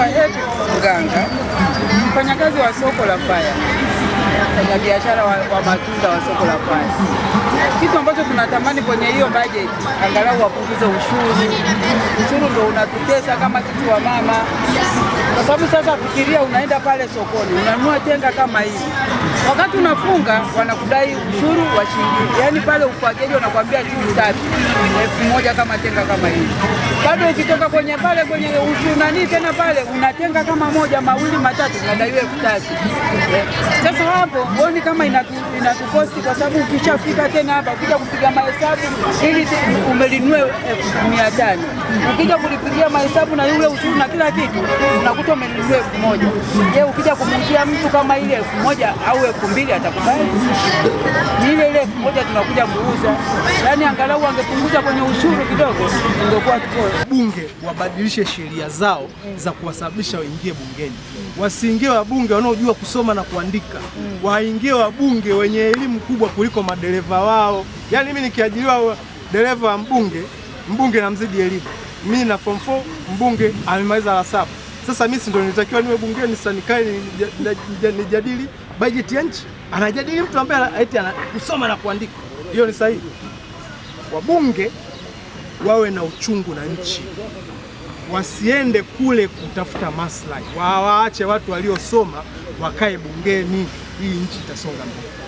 Mganga, mfanyakazi wa soko la Faya, mfanyabiashara wa matunda wa soko la Faya. Kitu ambacho tunatamani kwenye hiyo budget, angalau wapunguze ushuru. Ushuru ndio unatutesa kama sisi wa mama. Kwa sababu sasa fikiria, unaenda pale sokoni, unanunua tenga kama hili. Wakati unafunga wanakudai ushuru wa shilingi. Yaani pale ufageji wanakuambia shilingi safi 1000 kama tenga kama hili. Bado ikitoka kwenye ushuru nani tena pale unatenga kama 1, 2, 3 unadaiwa 3000. Sasa hapo uone kama inatukosti, kwa sababu ukishafika tena hapa ukija kupiga mahesabu ili umelinunua 1500. Ukija kulipigia mahesabu na yule ushuru na kila kitu unakuta umelinunua 1000. Je, ukija kumuuzia mtu kama ile 1000 au 2000 atakubali? Ni ile 1000 tunakuja kuuza. Yaani angalau angepunguza kwenye ushuru kidogo ingekuwa tuko. Bunge wabadilishe sheria zao za kuwasababisha waingie bungeni. Wasiingie wabunge wanaojua kusoma na kuandika. Waingie wabunge wenye elimu kubwa kuliko madereva wao. Yaani mimi nikiajiriwa dereva wa mbunge namzidi elimu. Mimi na form 4, mbunge amemaliza la 7. Sasa mimi ndio nilitakiwa niwe bungeni, sasa nikae nijadili bajeti ya nchi. Anajadili mtu ambaye eti kusoma na kuandika. Hiyo ni sahihi? Wabunge wawe na uchungu na nchi. Wasiende kule kutafuta maslahi. Waache watu waliosoma wakae bungeni, hii nchi itasonga mbele.